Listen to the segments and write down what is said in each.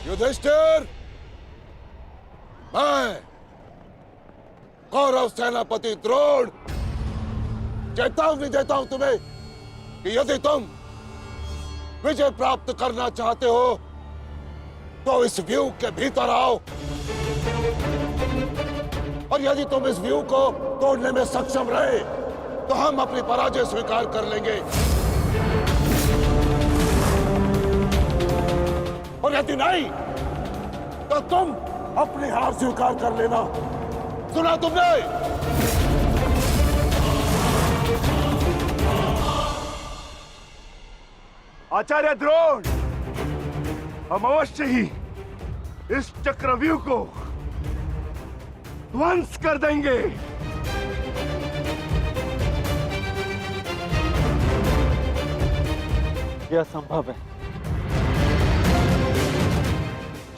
युधिष्ठिर, मैं कौरव सेनापति द्रोण चेतावनी देता हूं तुम्हें कि यदि तुम विजय प्राप्त करना चाहते हो तो इस व्यू के भीतर आओ, और यदि तुम इस व्यू को तोड़ने में सक्षम रहे तो हम अपनी पराजय स्वीकार कर लेंगे, और यदि नहीं तो तुम अपनी हार स्वीकार कर लेना। सुना तुमने? आचार्य द्रोण, हम अवश्य ही इस चक्रव्यूह को ध्वंस कर देंगे। यह संभव है।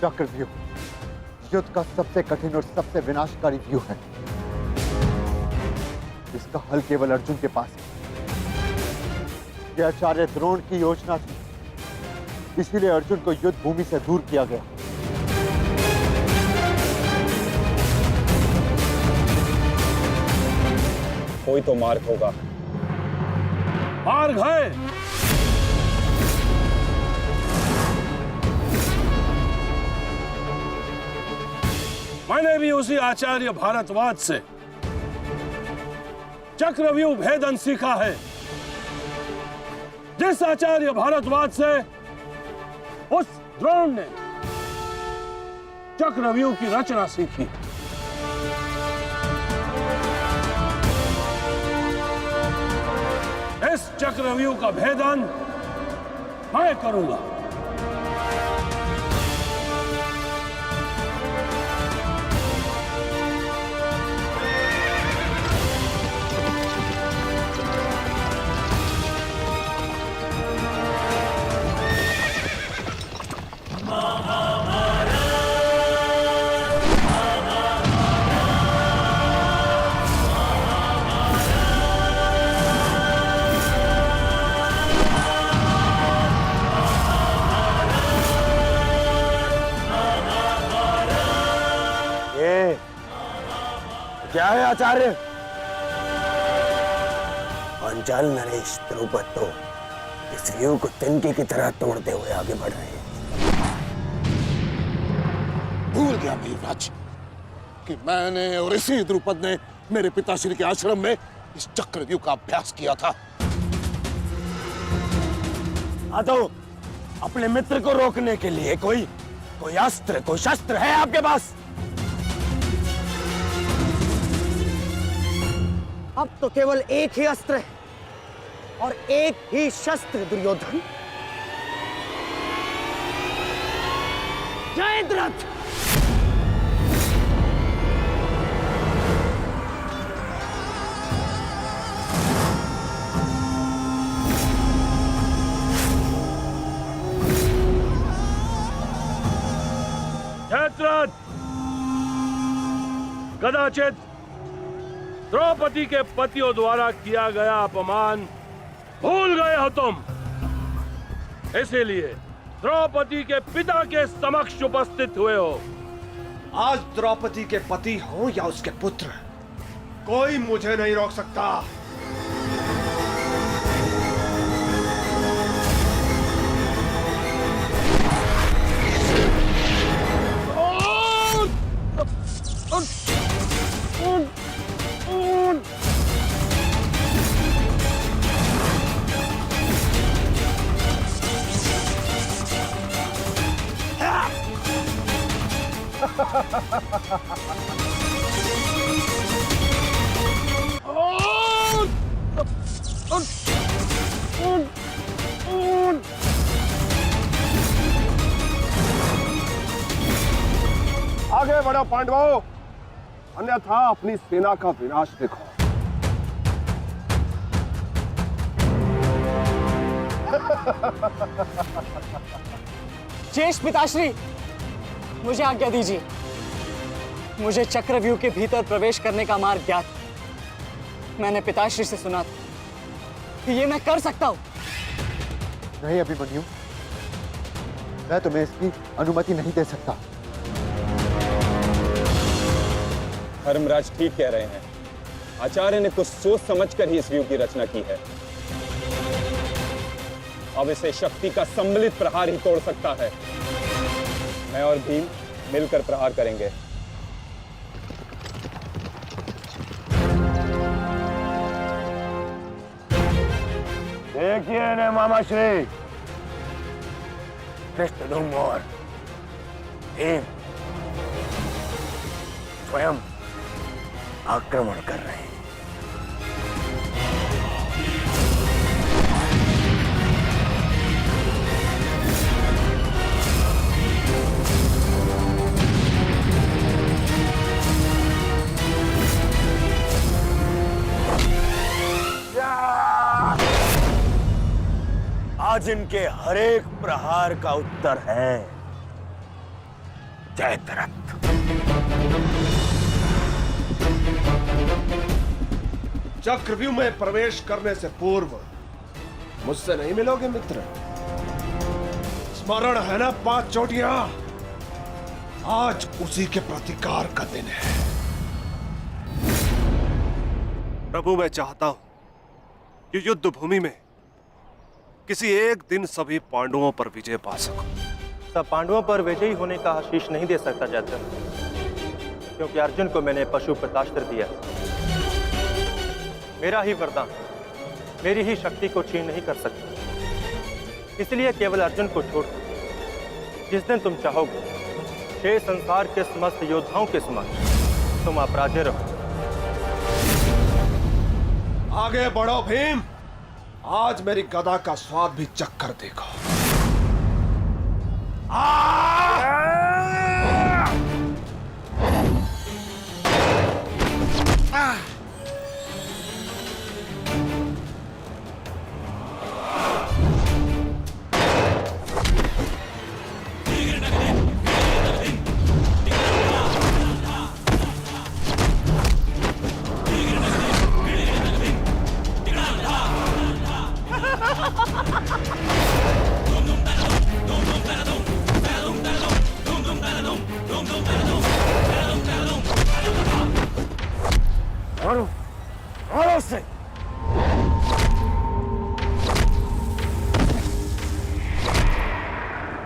चक्रव्यूह युद्ध का सबसे कठिन और सबसे विनाशकारी व्यू है। इसका हल केवल अर्जुन के पास है। यह आचार्य द्रोण की योजना थी, इसीलिए अर्जुन को युद्ध भूमि से दूर किया गया। कोई तो मार्ग होगा। मार्ग है। मैंने भी उसी आचार्य भारद्वाज से चक्रव्यूह भेदन सीखा है, जिस आचार्य भारद्वाज से उस द्रोण ने चक्रव्यूह की रचना सीखी। इस चक्रव्यूह का भेदन मैं करूंगा। क्या है आचार्य? पांचाल नरेश द्रुपद तो इस व्यू को तिनके की तरह तोड़ते हुए आगे बढ़ रहे हैं। भूल गया वीरराज कि मैंने और इसी द्रुपद ने मेरे पिताश्री के आश्रम में इस चक्रव्यूह का अभ्यास किया था। तो अपने मित्र को रोकने के लिए कोई अस्त्र, कोई शस्त्र है आपके पास? अब तो केवल एक ही अस्त्र है और एक ही शस्त्र, दुर्योधन। जयद्रथ! जयद्रथ, कदाचित द्रौपदी के पतियों द्वारा किया गया अपमान भूल गए हो तुम। इसीलिए द्रौपदी के पिता के समक्ष उपस्थित हुए हो। आज द्रौपदी के पति हो या उसके पुत्र, कोई मुझे नहीं रोक सकता। आगे बढ़ो पांडवों, अन्यथा अपनी सेना का विनाश देखो। ज्येष्ठ पिताश्री, मुझे आज्ञा दीजिए। मुझे चक्रव्यूह के भीतर प्रवेश करने का मार्ग ज्ञात। मैंने पिताश्री से सुना था कि ये मैं कर सकता हूं। नहीं अभिमन्यु, मैं तुम्हें इसकी अनुमति नहीं दे सकता। धर्मराज ठीक कह रहे हैं। आचार्य ने कुछ सोच समझकर ही इस व्यूह की रचना की है। अब इसे शक्ति का सम्मिलित प्रहार ही तोड़ सकता है। मैं और भीम मिलकर प्रहार करेंगे। देखिए ने मामा श्री, धृष्टद्युम्न और भीम स्वयं आक्रमण कर रहे हैं। आज इनके हर एक प्रहार का उत्तर है जयद्रथ। चक्रव्यूह में प्रवेश करने से पूर्व मुझसे नहीं मिलोगे मित्र? स्मरण है ना 5 चोटियां? आज उसी के प्रतिकार का दिन है। प्रभु, मैं चाहता हूं कि युद्ध भूमि में किसी एक दिन सभी पांडवों पर विजय पा सकूं। सब पांडवों पर विजयी होने का आशीष नहीं दे सकता जयद्रथ, क्योंकि अर्जुन को मैंने पशुपतास्त्र दिया। मेरा ही वरदान मेरी ही शक्ति को छीन नहीं कर सकता। इसलिए केवल अर्जुन को छोड़ जिस दिन तुम चाहोगे शेष संसार के समस्त योद्धाओं के समक्ष तुम अपराजय रहो। आगे बढ़ो भीम, आज मेरी गदा का स्वाद भी चक्कर देखो। मारो से।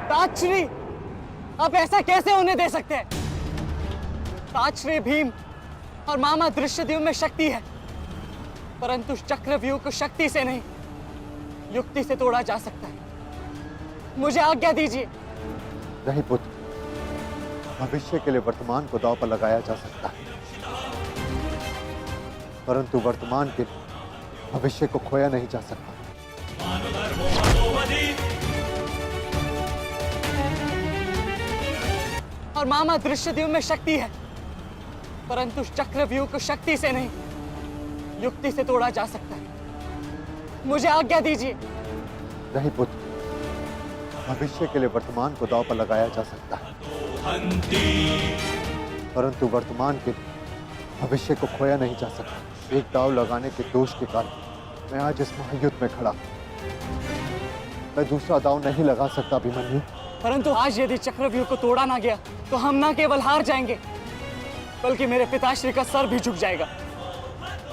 ताजश्री, आप ऐसा कैसे होने दे सकते हैं? ताजश्री भीम और मामा धृष्टद्युम्न में शक्ति है, परंतु चक्रव्यूह को शक्ति से नहीं युक्ति से तोड़ा जा सकता है। मुझे आज्ञा दीजिए। नहीं पुत्र, भविष्य के लिए वर्तमान को दांव पर लगाया जा सकता है, परंतु वर्तमान के भविष्य को खोया नहीं जा सकता। और मामा धृष्टद्युम्न में शक्ति है, परंतु चक्रव्यूह को शक्ति से नहीं युक्ति से तोड़ा जा सकता है। मुझे आज्ञा दीजिए। नहीं पुत्र, भविष्य के लिए वर्तमान को दांव पर लगाया जा सकता है, परंतु वर्तमान के भविष्य को खोया नहीं जा सकता। एक दांव लगाने के दोष के कारण मैं आज इस महायुद्ध में खड़ा हूं। मैं दूसरा दांव नहीं लगा सकता अभिमन्यु। परंतु आज यदि चक्रव्यूह को तोड़ा ना गया तो हम ना केवल हार जाएंगे, बल्कि मेरे पिताश्री का सर भी झुक जाएगा।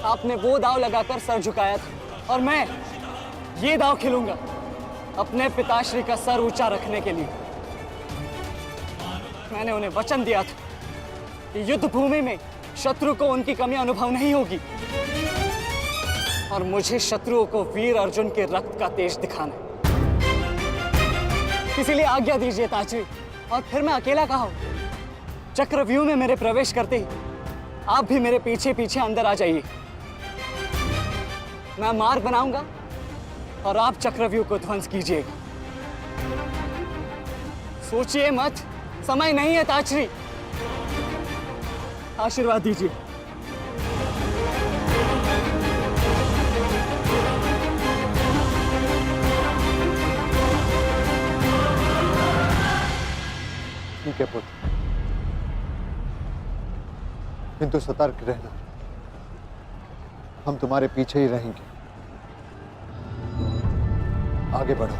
आपने वो दांव लगाकर सर झुकाया था और मैं ये दांव खेलूंगा अपने पिताश्री का सर ऊंचा रखने के लिए। मैंने उन्हें वचन दिया था कि युद्ध भूमि में शत्रु को उनकी कमी अनुभव नहीं होगी, और मुझे शत्रुओं को वीर अर्जुन के रक्त का तेज दिखाना है। इसीलिए आज्ञा दीजिए ताजश्री, और फिर मैं अकेला कहाँ हूं? चक्रव्यूह में मेरे प्रवेश करते ही आप भी मेरे पीछे पीछे अंदर आ जाइए। मैं मार्ग बनाऊंगा और आप चक्रव्यूह को ध्वंस कीजिएगा। सोचिए मत, समय नहीं है ताजश्री। आशीर्वाद दीजिए। ठीक है पुत्र, किंतु सतर्क रहना। हम तुम्हारे पीछे ही रहेंगे। आगे बढ़ो।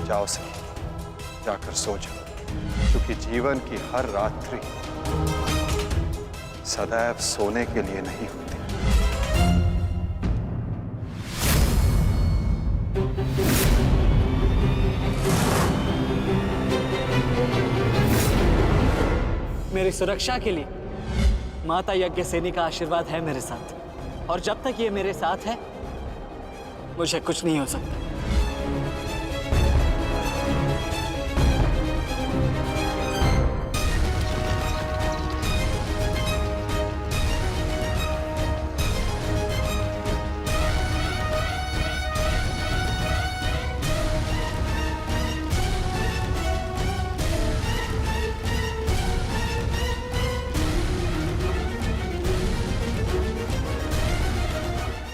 जाओ सही, जाकर सो जाओ, क्योंकि जीवन की हर रात्रि सदैव सोने के लिए नहीं होती। मेरी सुरक्षा के लिए माता यज्ञसेनी का आशीर्वाद है मेरे साथ, और जब तक ये मेरे साथ है मुझे कुछ नहीं हो सकता।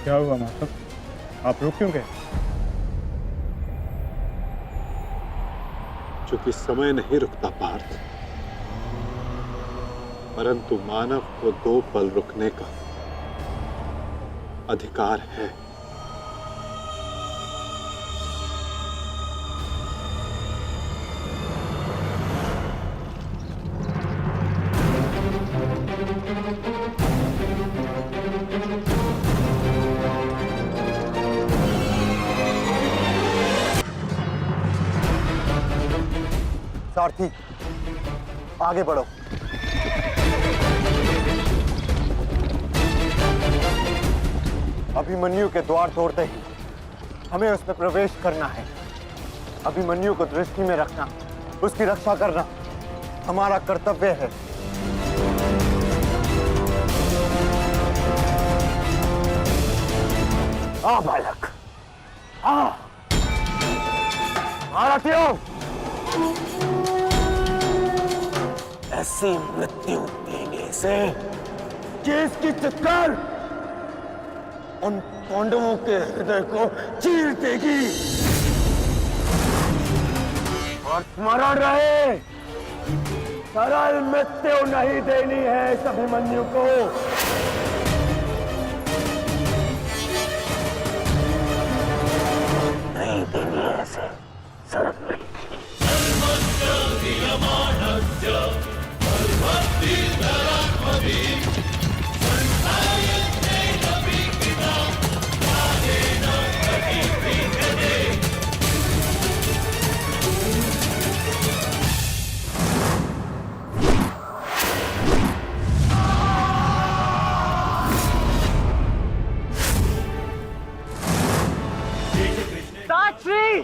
क्या हुआ माता? आप रुक क्यों गए? चूंकि समय नहीं रुकता पार्थ, परंतु मानव को 2 पल रुकने का अधिकार है। सारथी, आगे बढ़ो। अभिमन्यु के द्वार तोड़ते ही हमें उसमें प्रवेश करना है। अभिमन्यु को दृष्टि में रखना, उसकी रक्षा करना हमारा कर्तव्य है। आ बालक, आ महारथियों, ऐसी मृत्यु देने से जिसकी चित्कार उन पांडवों के हृदय को चीर देगी। और स्मरण रहे, सरल मृत्यु नहीं देनी है इस अभिमन्यु को। नहीं देनी है ऐसे सरल मृत्यु। साक्षी,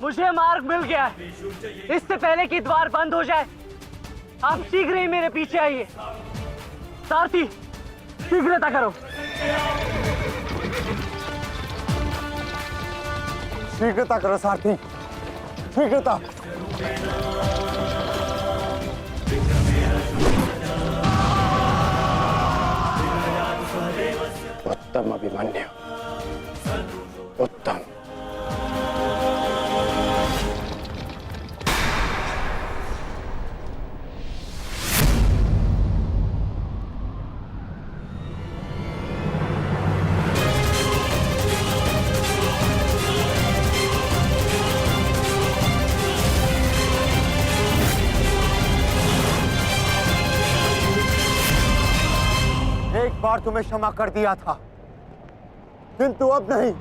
मुझे मार्ग मिल गया है। इससे पहले कि द्वार बंद हो जाए आप शीघ्र ही मेरे पीछे आइए। सारथी, शीघ्रता करो। शीघ्रता करो सारथी, शीघ्रता। उत्तम अभिमन्यु, उत्तम। एक बार तुम्हें क्षमा कर दिया था, किंतु अब नहीं।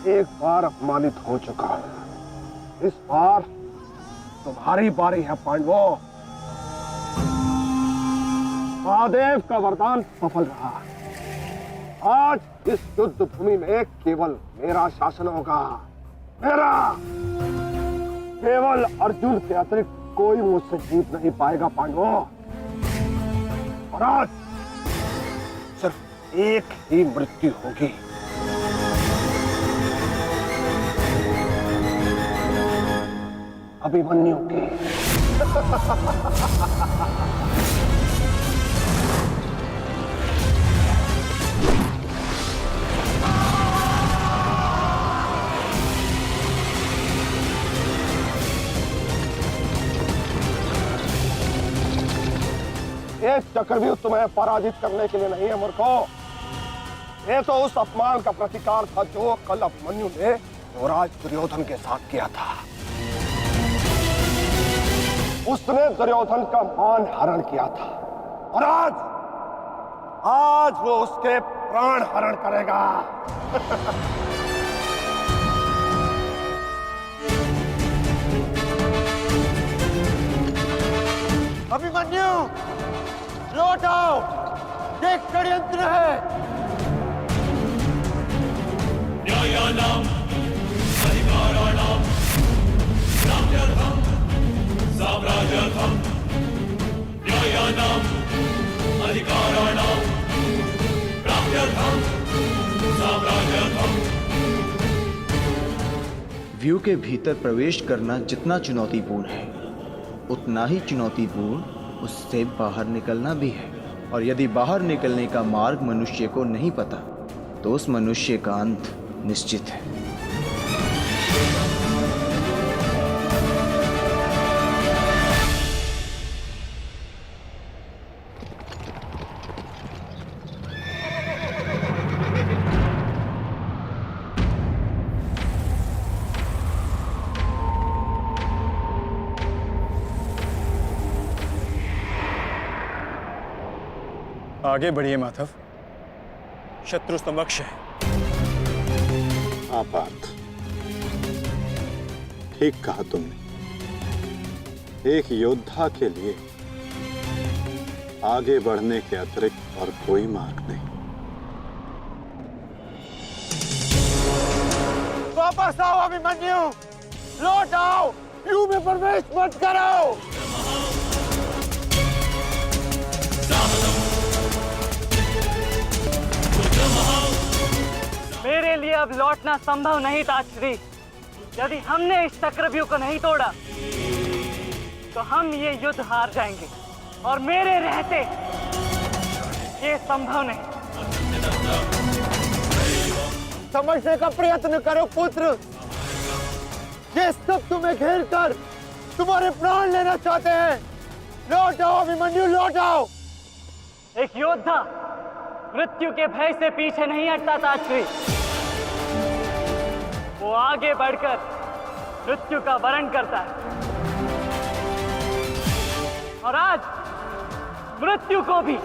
एक बार अपमानित हो चुका हूं, इस बार तुम्हारी बारी है पांडवों। महादेव का वरदान सफल रहा। आज इस युद्ध भूमि में केवल मेरा शासन होगा, मेरा। केवल अर्जुन के अतिरिक्त कोई मुझसे जीत नहीं पाएगा पांडवों। और आज सिर्फ एक ही मृत्यु होगी। अभिमन्यु की। एक चक्रव्यूह तुम्हें पराजित करने के लिए नहीं है मूर्खों। ये तो उस अपमान का प्रतिकार था जो कल अभिमन्यु ने युवराज दुर्योधन के साथ किया था। उसने दुर्योधन का मान हरण किया था और आज वो उसके प्राण हरण करेगा। अभिमन्यु लौट आओ, देख षड्यंत्र है। न्यायानां अधिकाराणां प्राप्त्यर्थं साम्राज्यार्थं न्यायानां अधिकाराणां प्राप्त्यर्थं साम्राज्यार्थं। व्यू के भीतर प्रवेश करना जितना चुनौतीपूर्ण है उतना ही चुनौतीपूर्ण उससे बाहर निकलना भी है। और यदि बाहर निकलने का मार्ग मनुष्य को नहीं पता तो उस मनुष्य का अंत निश्चित है। आगे बढ़िए माधव, शत्रु समक्ष है। हाँ पार्थ, ठीक कहा तुमने। एक योद्धा के लिए आगे बढ़ने के अतिरिक्त और कोई मार्ग नहीं। वापस आओ अभिमन्यु, लौट आओ, व्यू में प्रवेश मत करो। मेरे लिए अब लौटना संभव नहीं था श्री। यदि हमने इस चक्रव्यूह को नहीं तोड़ा तो हम ये युद्ध हार जाएंगे और मेरे रहते ये संभव नहीं। समझने का प्रयत्न करो पुत्र, ये सब तुम्हें घेर कर तुम्हारे प्राण लेना चाहते हैं। लौट आओ अभिमन्यु, लौट आओ। एक योद्धा मृत्यु के भय से पीछे नहीं हटता था श्री। वो आगे बढ़कर मृत्यु का वरण करता है और आज मृत्यु को भी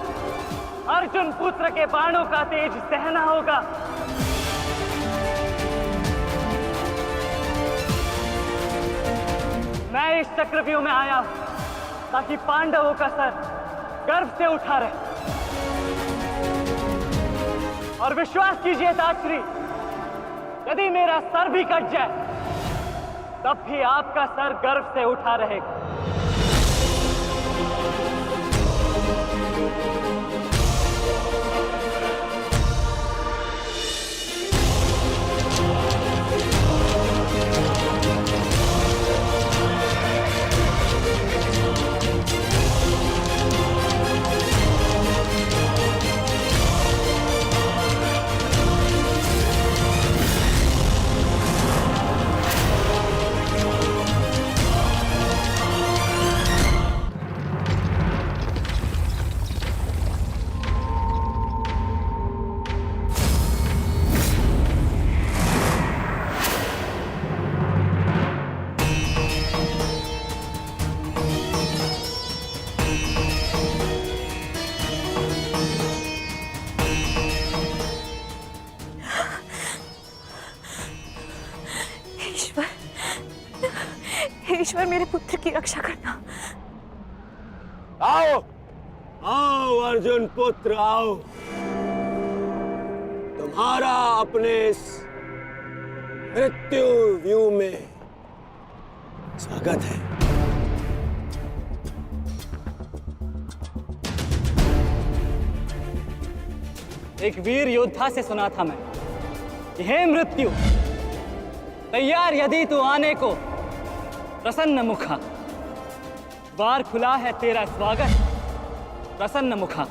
अर्जुन पुत्र के बाणों का तेज सहना होगा। मैं इस चक्रव्यूह में आया हूं ताकि पांडवों का सर गर्व से उठा रहे। और विश्वास कीजिए ताश्री, यदि मेरा सर भी कट जाए तब भी आपका सर गर्व से उठा रहेगा। ईश्वर मेरे पुत्र की रक्षा करना। आओ आओ अर्जुन पुत्र आओ, तुम्हारा अपने इस मृत्यु व्यू में स्वागत है। एक वीर योद्धा से सुना था मैं कि हे मृत्यु, तैयार यदि तू आने को प्रसन्न मुखा, द्वार खुला है तेरा स्वागत प्रसन्न मुखा।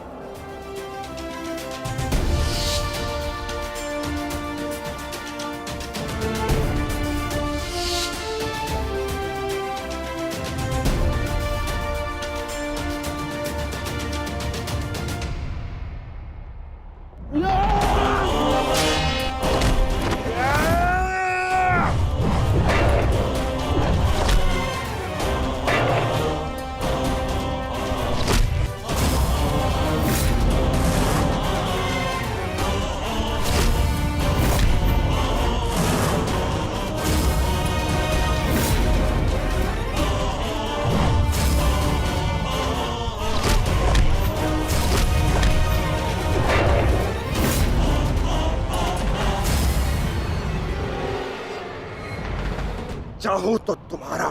चाहूं तो तुम्हारा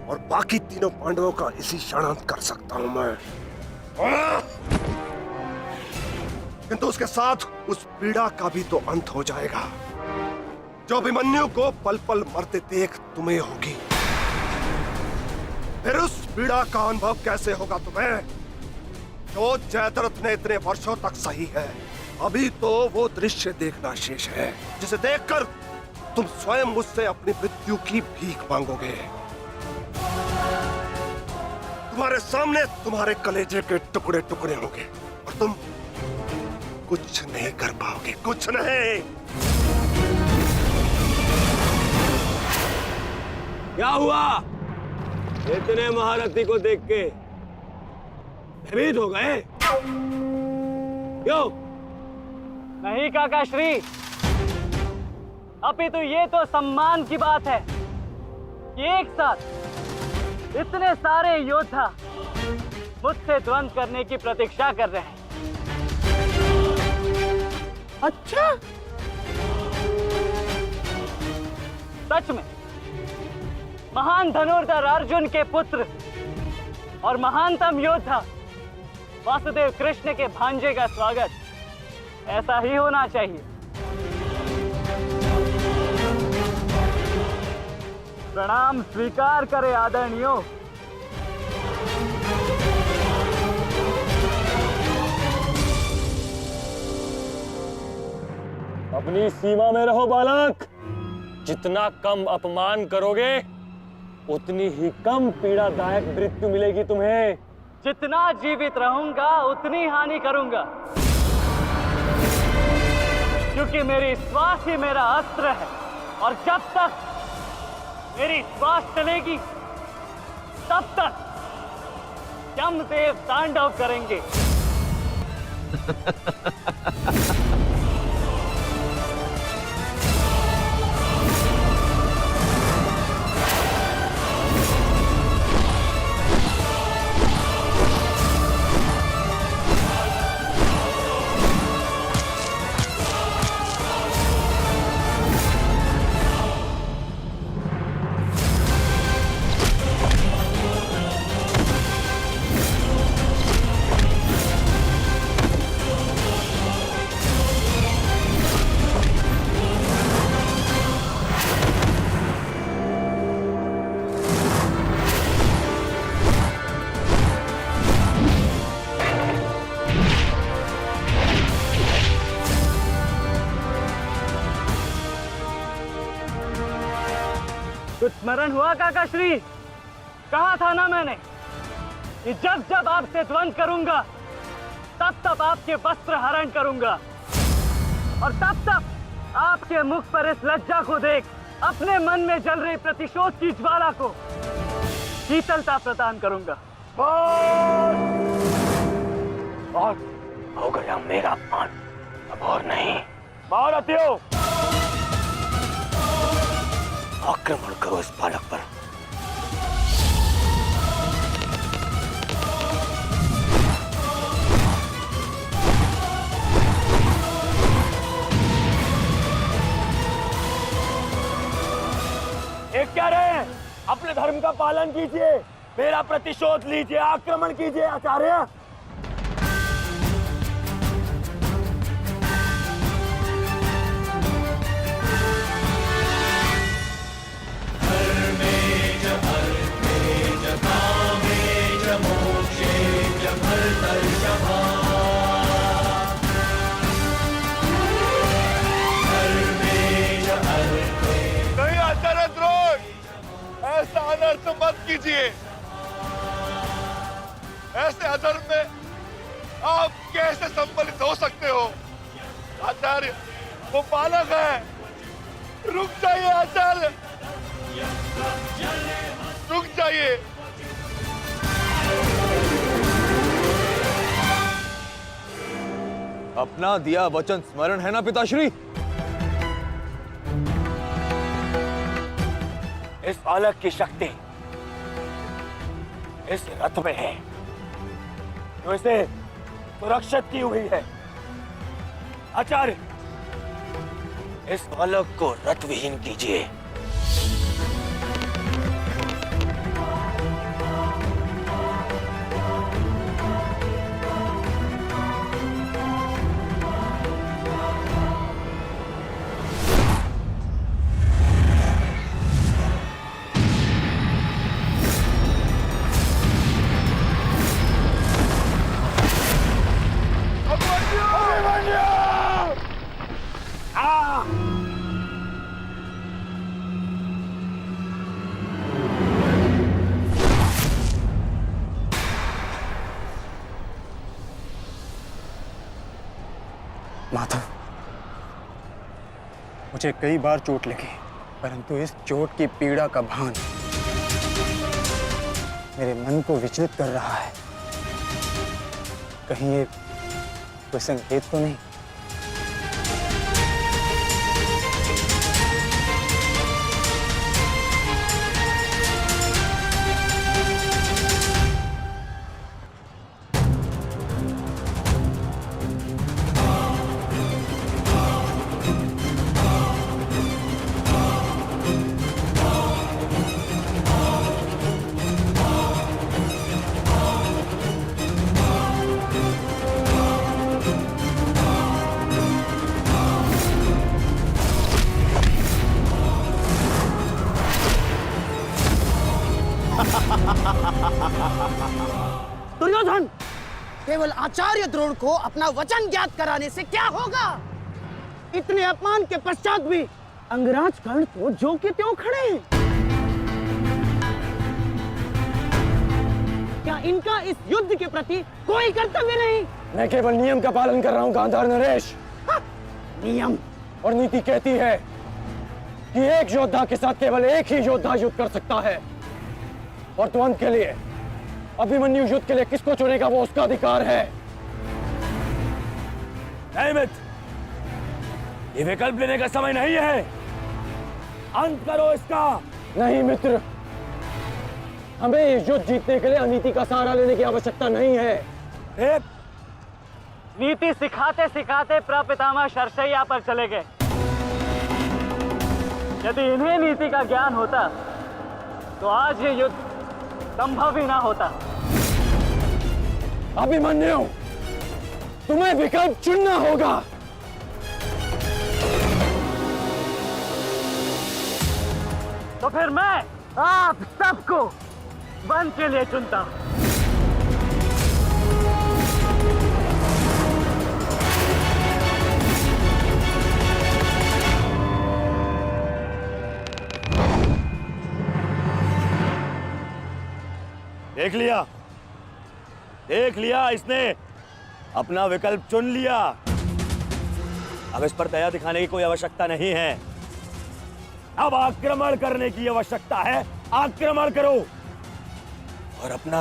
और बाकी तीनों पांडवों का इसी क्षण अंत कर सकता हूं मैं। किंतु उसके साथ उस पीड़ा का भी तो अंत हो जाएगा जो अभिमन्यु को पल पल मरते देख तुम्हें होगी। फिर उस पीड़ा का अनुभव कैसे होगा तुम्हें जो जयद्रथ ने इतने वर्षों तक सही है। अभी तो वो दृश्य देखना शेष है जिसे देखकर तुम स्वयं मुझसे अपनी मृत्यु की भीख मांगोगे। तुम्हारे सामने तुम्हारे कलेजे के टुकड़े टुकड़े होंगे और तुम कुछ नहीं कर पाओगे, कुछ नहीं। क्या हुआ? इतने महारथी को देख के भयभीत हो गए? क्यों? नहीं काका श्री, अभी तो ये तो सम्मान की बात है कि एक साथ इतने सारे योद्धा मुझसे द्वंद्व करने की प्रतीक्षा कर रहे हैं। अच्छा, सच में महान धनुर्धर अर्जुन के पुत्र और महानतम योद्धा वासुदेव कृष्ण के भांजे का स्वागत ऐसा ही होना चाहिए। प्रणाम स्वीकार करे आदरणीयों। अपनी सीमा में रहो बालक। जितना कम अपमान करोगे उतनी ही कम पीड़ादायक मृत्यु मिलेगी तुम्हें। जितना जीवित रहूंगा उतनी हानि करूंगा, क्योंकि मेरी श्वास ही मेरा अस्त्र है और जब तक मेरी श्वास चलेगी तब तक यमदेव तांडव करेंगे। कुछ स्मरण हुआ काका श्री? कहा था ना मैंने कि जब जब आपसे द्वंद्व करूंगा तब तब आपके वस्त्र हरण करूंगा और तब तब आपके मुख पर इस लज्जा को देख अपने मन में जल रही प्रतिशोध की ज्वाला को शीतलता प्रदान करूंगा। और हो गया मेरा अपमान, अब और नहीं। महारथियों, आक्रमण करो इस बालक पर। एक क्या रहे, अपने धर्म का पालन कीजिए, मेरा प्रतिशोध लीजिए, आक्रमण कीजिए आचार्य। ऐसा अनर्थ मत कीजिए। ऐसे अधर्म में आप कैसे सम्मिलित हो सकते हो? आचार्य, वो बालक है। रुक जाइए आचार्य, रुक जाइए। अपना दिया वचन स्मरण है ना पिताश्री? इस बालक की शक्ति इस रथ में है जो इसे सुरक्षित की हुई है। आचार्य, इस बालक को रथ विहीन कीजिए। माधव, मुझे कई बार चोट लगी, परंतु इस चोट की पीड़ा का भान मेरे मन को विचलित कर रहा है। कहीं ये कोई संकेत तो नहीं? दुर्योधन, केवल आचार्य द्रोण को अपना वचन ज्ञात कराने से क्या होगा? इतने अपमान के पश्चात भी अंगराज कर्ण तो जो के त्यों खड़े हैं। क्या इनका इस युद्ध के प्रति कोई कर्तव्य नहीं? मैं केवल नियम का पालन कर रहा हूं गांधार नरेश। नियम और नीति कहती है कि एक योद्धा के साथ केवल एक ही योद्धा युद्ध कर सकता है, और तुरंत के लिए अभिमन्यु युद्ध के लिए किसको चुनेगा वो उसका अधिकार है। नहीं मित्र, ये विकल्प लेने का समय नहीं है, अंत करो इसका। नहीं मित्र, हमें इस युद्ध जीतने के लिए अनीति का सहारा लेने की आवश्यकता नहीं है। नीति सिखाते सिखाते प्रपितामह शरशैया पर चले गए। यदि इन्हें नीति का ज्ञान होता तो आज ये युद्ध संभव ही ना होता। अभिमन्यु, तुम्हें विकल्प चुनना होगा। तो फिर मैं आप सबको वन के लिए चुनता हूं। देख लिया, इसने अपना विकल्प चुन लिया। अब इस पर दया दिखाने की कोई आवश्यकता नहीं है। अब आक्रमण करने की आवश्यकता है। आक्रमण करो और अपना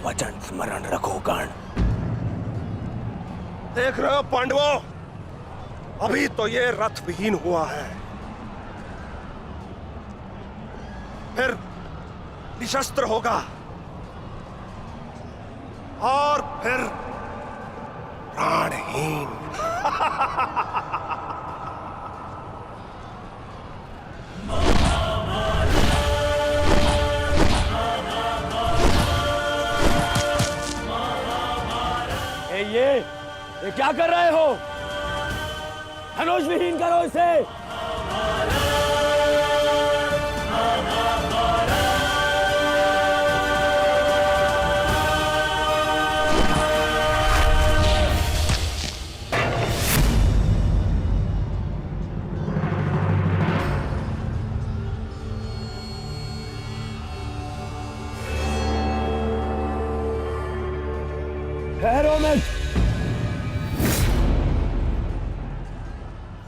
वचन स्मरण रखो कर्ण। देख रहे हो पांडवों, अभी तो ये रथ विहीन हुआ है, फिर निशस्त्र होगा और फिर प्राणहीन। ये क्या कर रहे हो? धनुष विहीन करो इसे। ठहरो में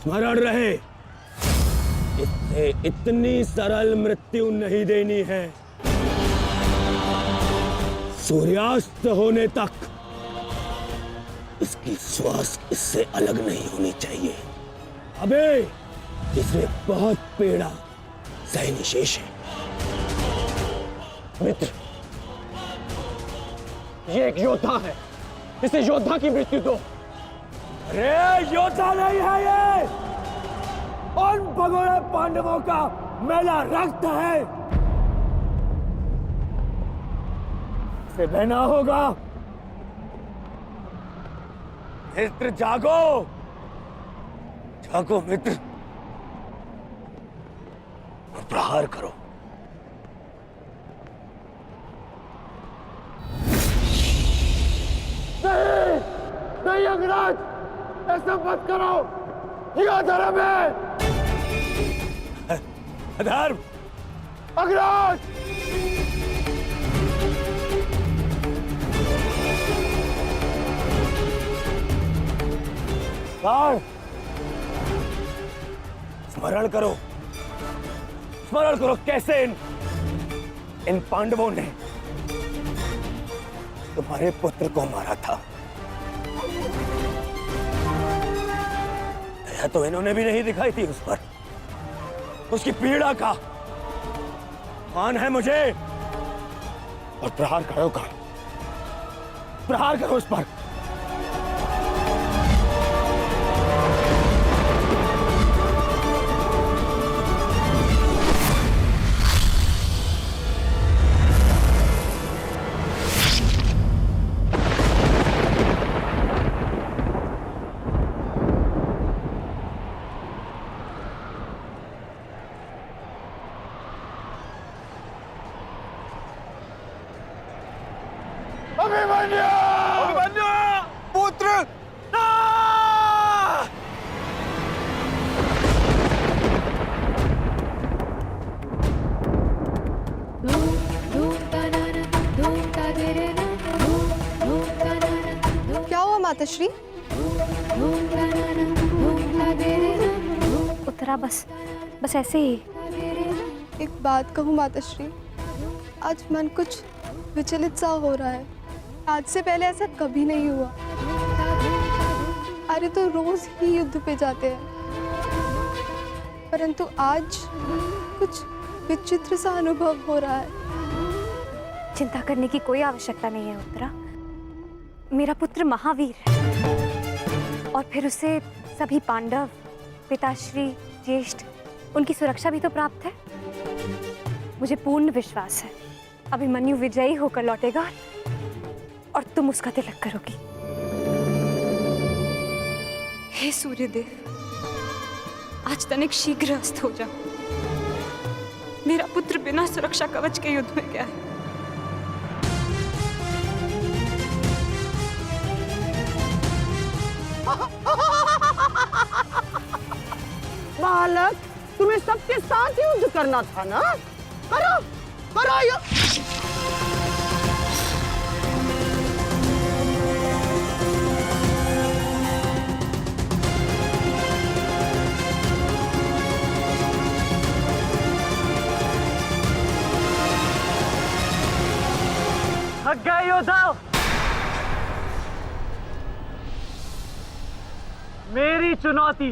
स्मरण रहे, इसे इतनी सरल मृत्यु नहीं देनी है। सूर्यास्त होने तक इसकी श्वास इससे अलग नहीं होनी चाहिए। अबे इसे बहुत पीड़ा सहनी शेष है। मित्र, ये एक योद्धा है, इसे योद्धा की मृत्यु दो। अरे योद्धा नहीं है ये, उन भगोड़े पांडवों का मेला रक्त है। इसे बहना होगा। मित्र जागो, जागो मित्र, और प्रहार करो। नहीं, नहीं अंगराज, ऐसा मत करो, यह धर्म है। अधर्म? अंगराज! स्मरण करो, स्मरण करो कैसे इन पांडवों ने तुम्हारे पुत्र को मारा था। दया तो इन्होंने भी नहीं दिखाई थी उस पर। उसकी पीड़ा का मान है मुझे, और प्रहार करो, प्रहार करो उस पर। पुत्र! क्या हुआ माताश्री? उत्तरा बस ऐसे ही। एक बात कहूँ माताश्री, आज मन कुछ विचलित सा हो रहा है। आज से पहले ऐसा कभी नहीं हुआ। अरे तो रोज ही युद्ध पे जाते हैं, परंतु आज कुछ विचित्र सा अनुभव हो रहा है। चिंता करने की कोई आवश्यकता नहीं है उत्तरा। मेरा पुत्र महावीर है, और फिर उसे सभी पांडव, पिताश्री, ज्येष्ठ, उनकी सुरक्षा भी तो प्राप्त है। मुझे पूर्ण विश्वास है अभिमन्यु विजयी होकर लौटेगा और तुम उसका तिलक करोगी। हे सूर्यदेव, आज तनिक शीघ्र अस्त हो जाओ। मेरा पुत्र बिना सुरक्षा कवच के युद्ध में गया है। बालक, तुम्हें सबके साथ युद्ध करना था ना? करो, करो युद्ध। थक गए योद्धाओ? मेरी चुनौती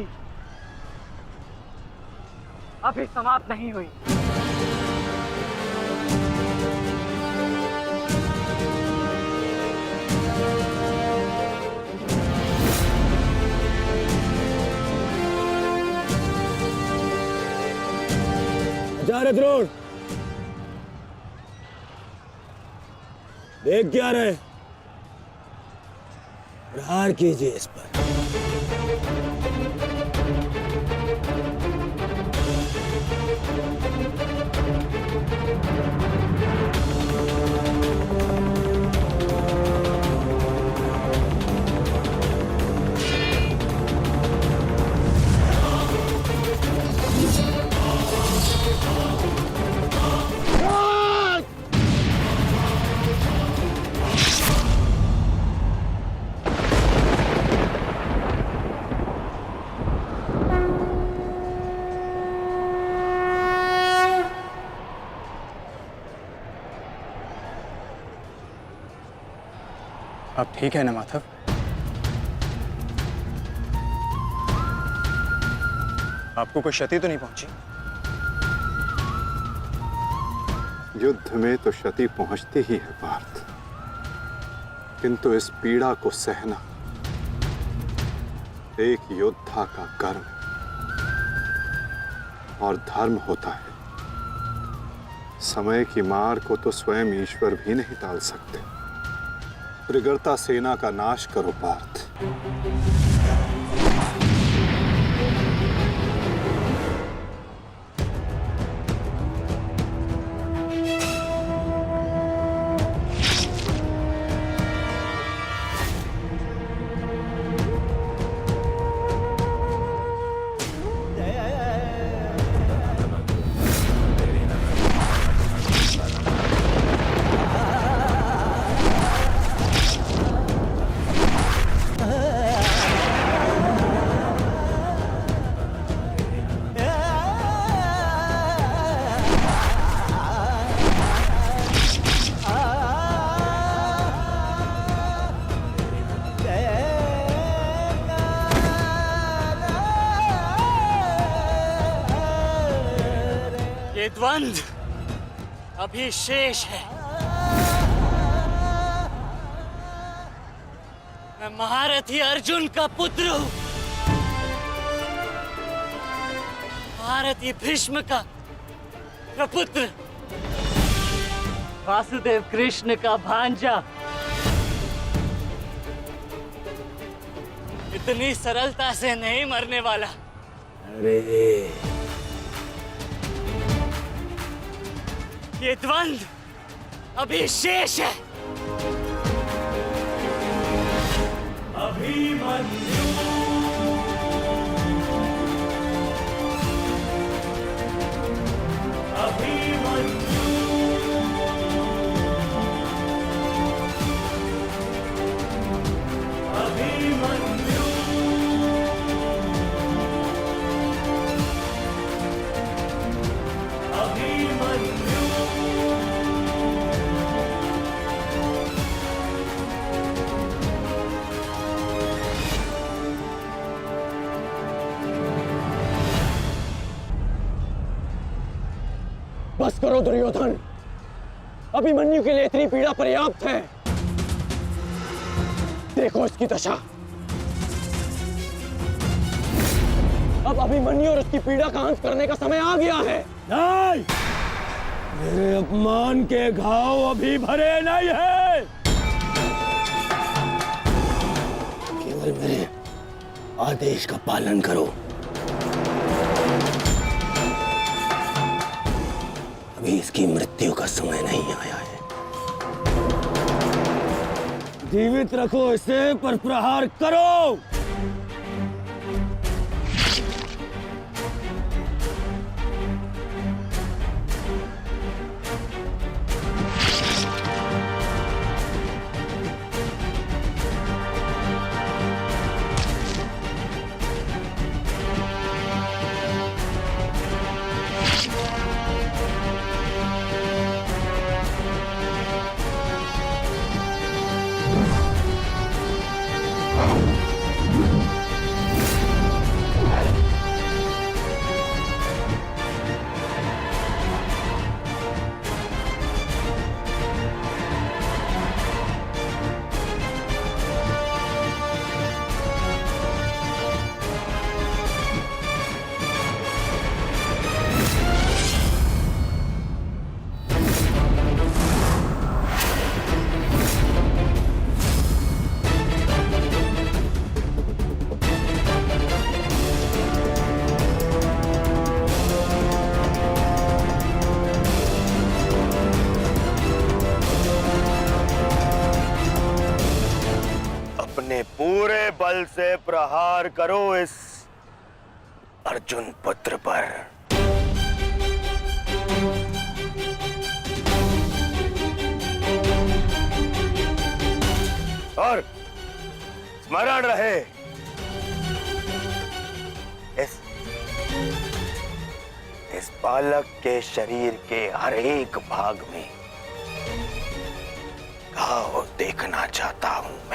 अभी समाप्त नहीं हुई। आचार्य द्रोण, देख क्या रहे? प्रहार कीजिए इस पर। अब ठीक है ना माधव? आपको कोई क्षति तो नहीं पहुंची? युद्ध में तो क्षति पहुंचती ही है पार्थ, किंतु इस पीड़ा को सहना एक योद्धा का कर्म और धर्म होता है। समय की मार को तो स्वयं ईश्वर भी नहीं टाल सकते। त्रिगर्ता सेना का नाश करो पार्थ। ये द्वंद अभी शेष है। मैं महारथी अर्जुन का पुत्र हूं, महारथी भीष्म का प्रपुत्र, वासुदेव कृष्ण का भांजा। इतनी सरलता से नहीं मरने वाला। अरे ये द्वंद अभी शेष है। अभिमन्यु अभिमन्यु अभिमन्यु अभिमन्यु बस करो दुर्योधन, अभिमन्यु के लिए इतनी पीड़ा पर्याप्त है। देखो इसकी दशा। अब अभिमन्यु और उसकी पीड़ा का अंत करने का समय आ गया है। नहीं, मेरे अपमान के घाव अभी भरे नहीं है। केवल मेरे आदेश का पालन करो। अभी इसकी मृत्यु का समय नहीं आया है। जीवित रखो इसे, पर प्रहार करो। पूरे बल से प्रहार करो इस अर्जुन पुत्र पर। और स्मरण रहे, इस बालक के शरीर के हर एक भाग में घाव देखना चाहता हूं मैं।